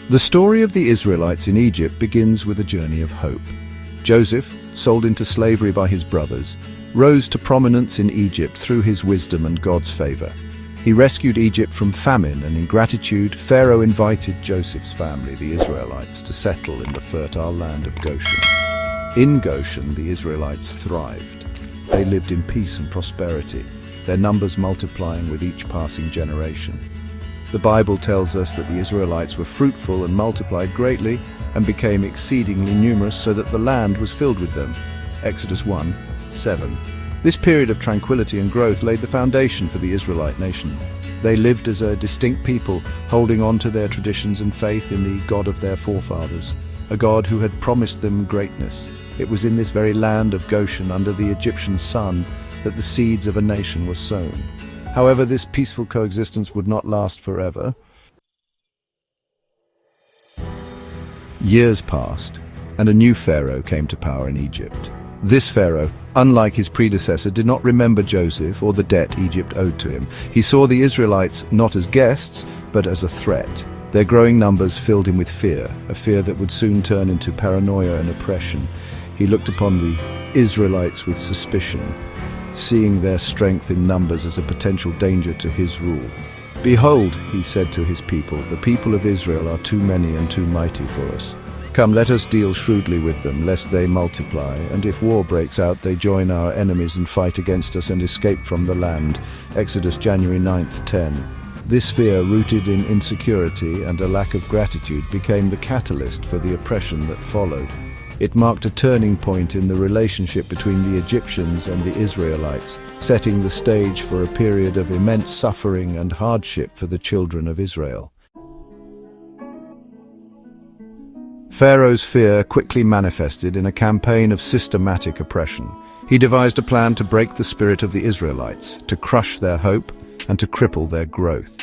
The story of the Israelites in Egypt begins with a journey of hope. Joseph, sold into slavery by his brothers, rose to prominence in Egypt through his wisdom and God's favor. He rescued Egypt from famine, and in gratitude, Pharaoh invited Joseph's family, the Israelites, to settle in the fertile land of Goshen. In Goshen, the Israelites thrived. They lived in peace and prosperity, their numbers multiplying with each passing generation. The Bible tells us that the Israelites were fruitful and multiplied greatly and became exceedingly numerous, so that the land was filled with them. Exodus 1:7. This period of tranquility and growth laid the foundation for the Israelite nation. They lived as a distinct people, holding on to their traditions and faith in the God of their forefathers, a God who had promised them greatness. It was in this very land of Goshen, under the Egyptian sun, that the seeds of a nation were sown. However, this peaceful coexistence would not last forever. Years passed, and a new Pharaoh came to power in Egypt. This Pharaoh, unlike his predecessor, did not remember Joseph or the debt Egypt owed to him. He saw the Israelites not as guests, but as a threat. Their growing numbers filled him with fear, a fear that would soon turn into paranoia and oppression. He looked upon the Israelites with suspicion, seeing their strength in numbers as a potential danger to his rule. "Behold," he said to his people, "the people of Israel are too many and too mighty for us. Come, let us deal shrewdly with them, lest they multiply, and if war breaks out, they join our enemies and fight against us and escape from the land." Exodus January 9th, 10. This fear, rooted in insecurity and a lack of gratitude, became the catalyst for the oppression that followed. It marked a turning point in the relationship between the Egyptians and the Israelites, setting the stage for a period of immense suffering and hardship for the children of Israel. Pharaoh's fear quickly manifested in a campaign of systematic oppression. He devised a plan to break the spirit of the Israelites, to crush their hope, and to cripple their growth.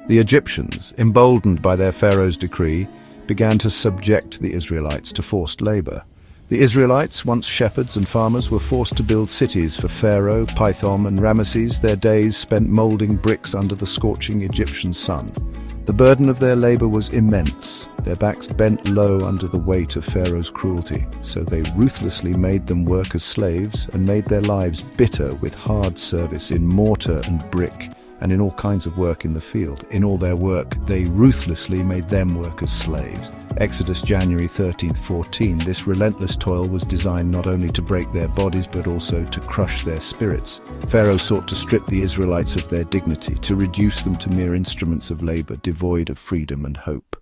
The Egyptians, emboldened by their Pharaoh's decree, began to subject the Israelites to forced labor. The Israelites, once shepherds and farmers, were forced to build cities for Pharaoh, Pithom, and Ramesses, their days spent molding bricks under the scorching Egyptian sun. The burden of their labor was immense. Their backs bent low under the weight of Pharaoh's cruelty, so they ruthlessly made them work as slaves and made their lives bitter with hard service in mortar and brick, and in all kinds of work in the field. In all their work, they ruthlessly made them work as slaves. Exodus January 13th, 14. This relentless toil was designed not only to break their bodies, but also to crush their spirits. Pharaoh sought to strip the Israelites of their dignity, to reduce them to mere instruments of labor, devoid of freedom and hope.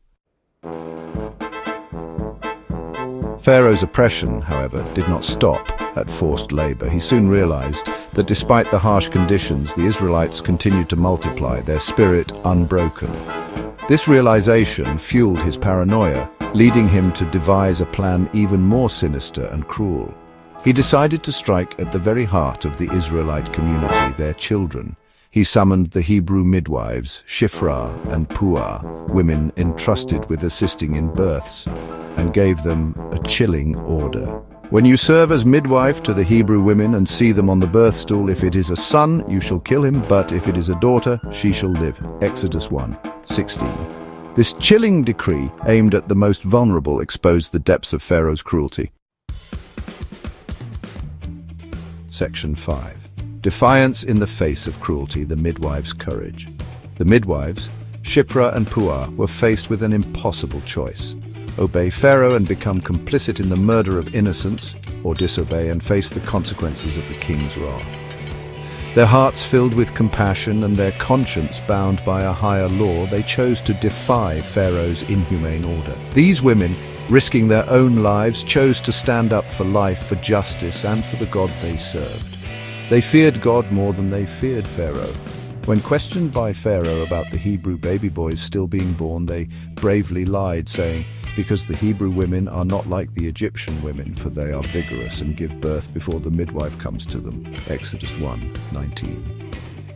Pharaoh's oppression, however, did not stop at forced labor. He soon realized that despite the harsh conditions, the Israelites continued to multiply, their spirit unbroken. This realization fueled his paranoia, leading him to devise a plan even more sinister and cruel. He decided to strike at the very heart of the Israelite community, their children. He summoned the Hebrew midwives, Shiphrah and Puah, women entrusted with assisting in births, and gave them a chilling order. "When you serve as midwife to the Hebrew women and see them on the birth stool, if it is a son, you shall kill him, but if it is a daughter, she shall live." Exodus 1:16. This chilling decree, aimed at the most vulnerable, exposed the depths of Pharaoh's cruelty. Section 5. Defiance in the face of cruelty, the midwives' courage. The midwives, Shiphrah and Puah, were faced with an impossible choice: obey Pharaoh and become complicit in the murder of innocents, or disobey and face the consequences of the king's wrath. Their hearts filled with compassion and their conscience bound by a higher law, they chose to defy Pharaoh's inhumane order. These women, risking their own lives, chose to stand up for life, for justice, and for the God they served. They feared God more than they feared Pharaoh. When questioned by Pharaoh about the Hebrew baby boys still being born, they bravely lied, saying, "Because the Hebrew women are not like the Egyptian women, for they are vigorous and give birth before the midwife comes to them." Exodus 1:19.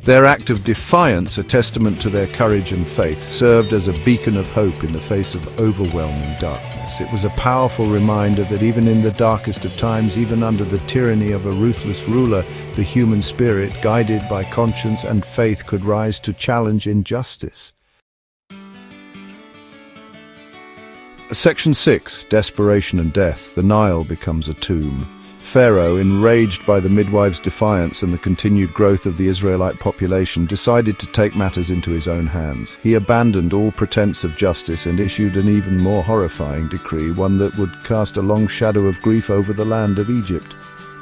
Their act of defiance, a testament to their courage and faith, served as a beacon of hope in the face of overwhelming darkness. It was a powerful reminder that even in the darkest of times, even under the tyranny of a ruthless ruler, the human spirit, guided by conscience and faith, could rise to challenge injustice. Section 6, Desperation and Death. The Nile becomes a tomb. Pharaoh, enraged by the midwives' defiance and the continued growth of the Israelite population, decided to take matters into his own hands. He abandoned all pretense of justice and issued an even more horrifying decree, one that would cast a long shadow of grief over the land of Egypt.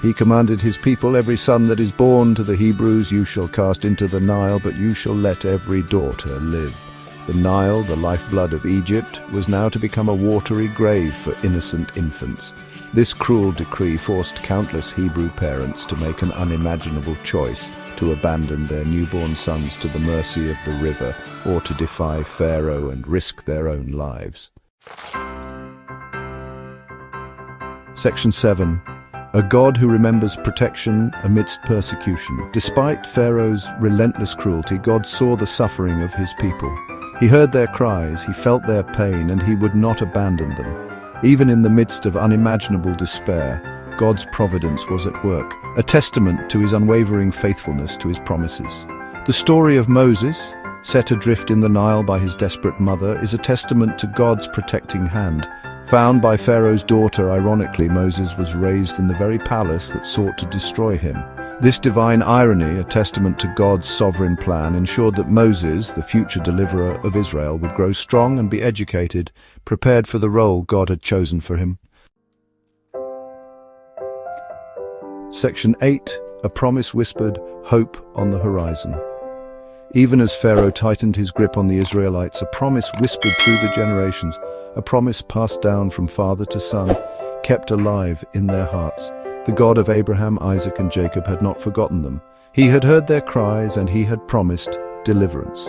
He commanded his people, "Every son that is born to the Hebrews you shall cast into the Nile, but you shall let every daughter live." The Nile, the lifeblood of Egypt, was now to become a watery grave for innocent infants. This cruel decree forced countless Hebrew parents to make an unimaginable choice: to abandon their newborn sons to the mercy of the river, or to defy Pharaoh and risk their own lives. Section 7. A God who remembers protection amidst persecution. Despite Pharaoh's relentless cruelty, God saw the suffering of his people. He heard their cries, he felt their pain, and he would not abandon them. Even in the midst of unimaginable despair, God's providence was at work, a testament to his unwavering faithfulness to his promises. The story of Moses, set adrift in the Nile by his desperate mother, is a testament to God's protecting hand. Found by Pharaoh's daughter, ironically, Moses was raised in the very palace that sought to destroy him. This divine irony, a testament to God's sovereign plan, ensured that Moses, the future deliverer of Israel, would grow strong and be educated, prepared for the role God had chosen for him. Section 8. A promise whispered, hope on the horizon. Even as Pharaoh tightened his grip on the Israelites, a promise whispered through the generations, a promise passed down from father to son, kept alive in their hearts. The God of Abraham, Isaac, and Jacob had not forgotten them. He had heard their cries, and he had promised deliverance.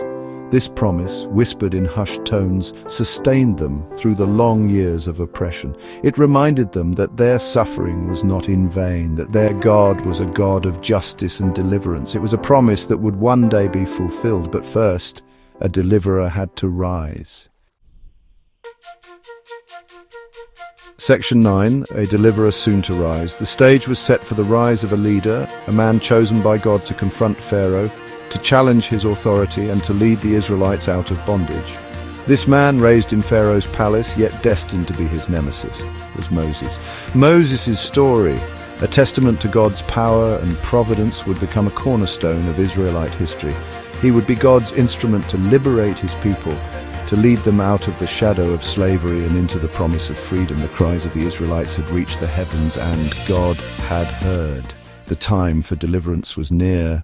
This promise, whispered in hushed tones, sustained them through the long years of oppression. It reminded them that their suffering was not in vain, that their God was a God of justice and deliverance. It was a promise that would one day be fulfilled, but first, a deliverer had to rise. Section 9, a deliverer soon to rise. The stage was set for the rise of a leader, a man chosen by God to confront Pharaoh, to challenge his authority, and to lead the Israelites out of bondage. This man, raised in Pharaoh's palace, yet destined to be his nemesis, was Moses. Moses' story, a testament to God's power and providence, would become a cornerstone of Israelite history. He would be God's instrument to liberate his people, to lead them out of the shadow of slavery and into the promise of freedom. The cries of the Israelites had reached the heavens, and God had heard. The time for deliverance was near.